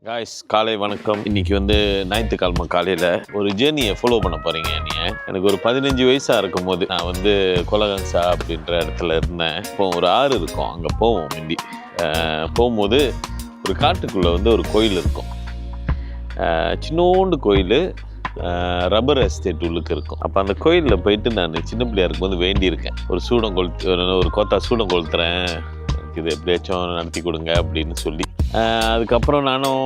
Guys காலை வணக்கம். இன்னைக்கு ஞாயிற்றுக்கிழமை காலையில் ஒரு ஜேர்னியை ஃபாலோ பண்ண போகிறீங்க. எனக்கு ஒரு 15 வயசாக இருக்கும் போது நான் கொலகங்சா அப்படின்ற இடத்துல இருந்தேன். இப்போ ஒரு ஆறு இருக்கும், அங்கே போவோம். முந்தி போகும்போது ஒரு காட்டுக்குள்ளே ஒரு கோயில் இருக்கும். சின்னோண்டு கோயில், ரப்பர் எஸ்டேட் உள்ளுக்கு இருக்கும். அப்போ அந்த கோயிலில் போயிட்டு நான் சின்ன பிள்ளையா இருக்கும்போது வேண்டியிருக்கேன், ஒரு கோத்தா சூடம் கொளுத்துறேன், இது எப்படியாச்சும் நடத்தி கொடுங்க அப்படின்னு சொல்லி. அதுக்கப்புறம் நானும்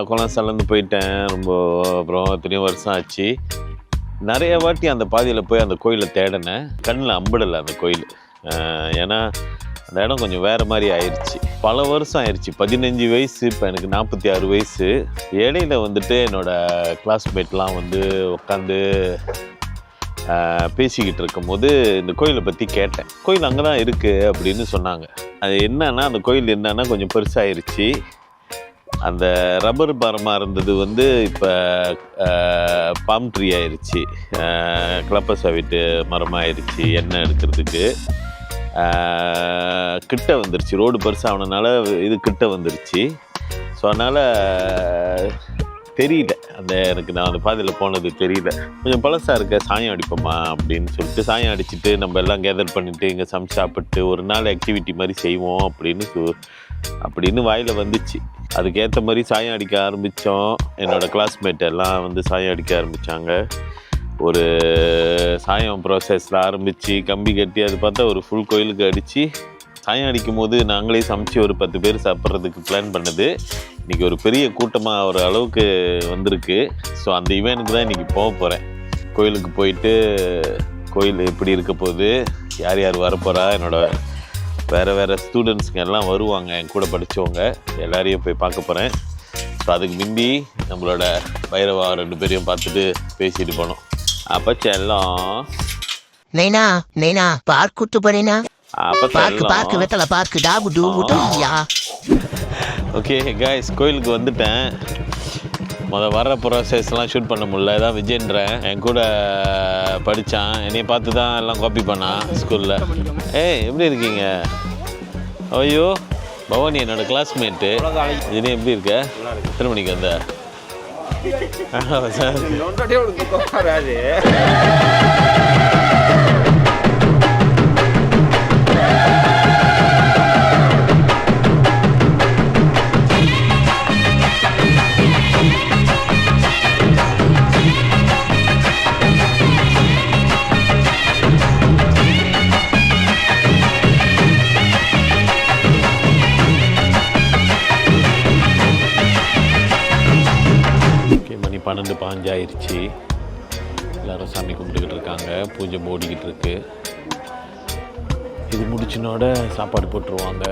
கொலகங்சாலேருந்து போயிட்டேன். அப்புறம் எத்தனையோ வருஷம் ஆச்சு. நிறைய வாட்டி அந்த பாதையில் போய் அந்த கோயிலை தேடினேன். கண்ணில் அம்பிடலை அந்த கோயில். ஏன்னா அந்த இடம் கொஞ்சம் வேறு மாதிரி ஆயிடுச்சு. பல வருஷம் ஆயிடுச்சு. 15 வயசு, இப்போ எனக்கு 46 வயசு. இடையில என்னோடய கிளாஸ்மேட்லாம் உட்காந்து பேசிக்கிட்டு இருக்கும்போது இந்த கோயிலை பற்றி கேட்டேன். கோயில் அங்கே தான் இருக்குது அப்படின்னு சொன்னாங்க. அது என்னன்னா, அந்த கோயில் என்னன்னா கொஞ்சம் பெருசாகிருச்சு. அந்த ரப்பர் மரமாக இருந்தது இப்போ பாம் ட்ரீ ஆயிடுச்சு, கிளப்பசா வீட்டு மரமாக ஆயிடுச்சு. எண்ணெய் எடுக்கிறதுக்கு கிட்ட வந்துருச்சு. ரோடு பெருசாகனால இது கிட்ட வந்துருச்சு. ஸோ அதனால் தெரியல, நான் அந்த பாதையில் போனது தெரியல. கொஞ்சம் பழசாக இருக்க, சாயம் அடிப்போமா அப்படின்னு சொல்லிட்டு சாயம் அடிச்சுட்டு நம்ம எல்லாம் கேதர் பண்ணிவிட்டு இங்கே சமைச்சு சாப்பிட்டு ஒரு நாள் ஆக்டிவிட்டி மாதிரி செய்வோம் அப்படின்னு வாயில் வந்துச்சு. அதுக்கேற்ற மாதிரி சாயம் அடிக்க ஆரம்பித்தோம். என்னோடய கிளாஸ்மேட் எல்லாம் சாயம் அடிக்க ஆரம்பித்தாங்க. ஒரு சாயம் ப்ராசஸில் ஆரம்பித்து கம்பி கட்டி அது பார்த்தா ஒரு ஃபுல் கோயிலுக்கு அடித்து சாயம் அடிக்கும் போது நாங்களே சமைச்சு ஒரு 10 பேர் சாப்பிட்றதுக்கு பிளான் பண்ணது இன்றைக்கி ஒரு பெரிய கூட்டமாக ஒரு அளவுக்கு வந்திருக்கு. ஸோ அந்த ஈவெண்ட்டுக்கு தான் இன்றைக்கி போக போகிறேன். கோயிலுக்கு போயிட்டு கோயில் எப்படி இருக்க போகுது, யார் யார் வரப்போகிறா, வேறு ஸ்டூடெண்ட்ஸுங்க எல்லாம் வருவாங்க, என் கூட படித்தவங்க எல்லாரையும் போய் பார்க்க போகிறேன். ஸோ அதுக்கு முந்தி நம்மளோட பைரவா 2 பேரையும் பார்த்துட்டு பேசிட்டு போனோம். அப்போ செல்லம் நைனா பார்க் கூட்டு போறேனா? பார்க்கு வெத்தலை பார்க்கு டாபு டூபுயா. ஓகே காய்ஸ், கோயிலுக்கு வந்துட்டேன். வர்ற ப்ராசஸ்லாம் ஷூட் பண்ண முடியல. இதான் விஜயன்றேன், என் கூட படித்தான். என்னையை பார்த்து தான் எல்லாம் காப்பி பண்ணான் ஸ்கூலில். எப்படி இருக்கீங்க? ஐயோ பவானி என்னோடய கிளாஸ்மேட்டு. இது எப்படி இருக்க? எத்தனை மணிக்கு வந்த? மணி 12:05 ஆயிடுச்சு. எல்லோரும் சாமி கும்பிட்டுக்கிட்டு இருக்காங்க, பூஜை ஓடிக்கிட்டு இருக்கு. இது முடிச்சினோட சாப்பாடு போட்டுருவாங்க.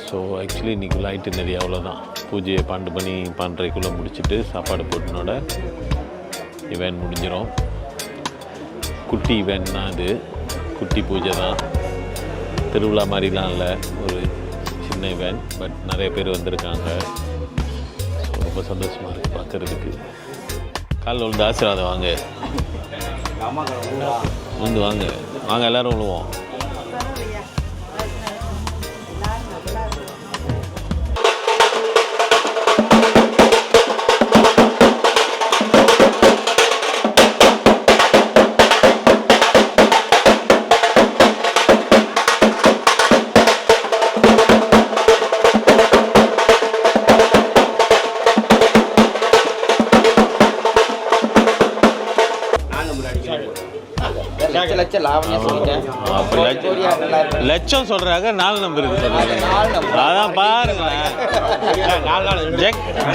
ஸோ ஆக்சுவலி இன்றைக்கி லைட்டு நிறைய அவ்வளோதான். பூஜையை 12:30 முடிச்சுட்டு சாப்பாடு போட்டினோட இவெண்ட் முடிஞ்சிடும். குட்டி இவெண்ட் தான் இது, குட்டி பூஜை தான், திருவிழா மாதிரிலாம் இல்லை, ஒரு சின்ன இவெண்ட். பட் நிறைய பேர் வந்திருக்காங்க. ரொம்ப சந்தோஷமாக இருக்குது பார்க்குறதுக்கு. காலைல ஆசீர்வாதம் வாங்க, வாங்க எல்லோரும் விழுவோம். லட்சம் சொல்றாங்க, 4 நம்பர் அதான் பாருங்களேன்.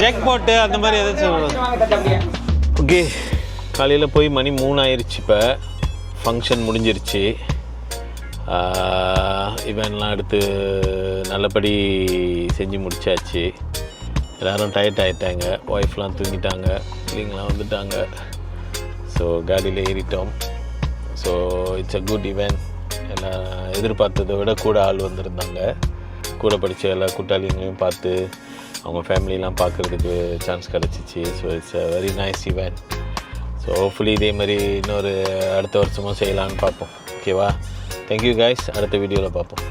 ஜெக் போட்டு அந்த மாதிரி ஏதாச்சும். ஓகே, காலையில் போய் மணி 3 ஆயிடுச்சு. இப்போ ஃபங்க்ஷன் முடிஞ்சிருச்சு. இவெண்ட்லாம் எடுத்து நல்லபடி செஞ்சு முடிச்சாச்சு. எல்லோரும் டயர்ட் ஆகிட்டாங்க, ஒய்ஃப்லாம் தூங்கிட்டாங்க, பிள்ளைங்களாம் வந்துட்டாங்க. ஸோ காடியில் ஏறிட்டோம். So it's a good event. எல்லாம் எதிர்பார்த்ததை விட கூட ஆள் வந்திருந்தாங்க. கூட படித்த எல்லா கூட்டாளிங்களையும் பார்த்து அவங்க ஃபேமிலியெலாம் பார்க்குறதுக்கு சான்ஸ் கிடச்சிச்சு. So it's a very nice event. So hopefully இதே மாதிரி அடுத்த வருஷமும் செய்யலான்னு பார்ப்போம். ஓகேவா? Thank you guys. அடுத்த வீடியோவில் பார்ப்போம்.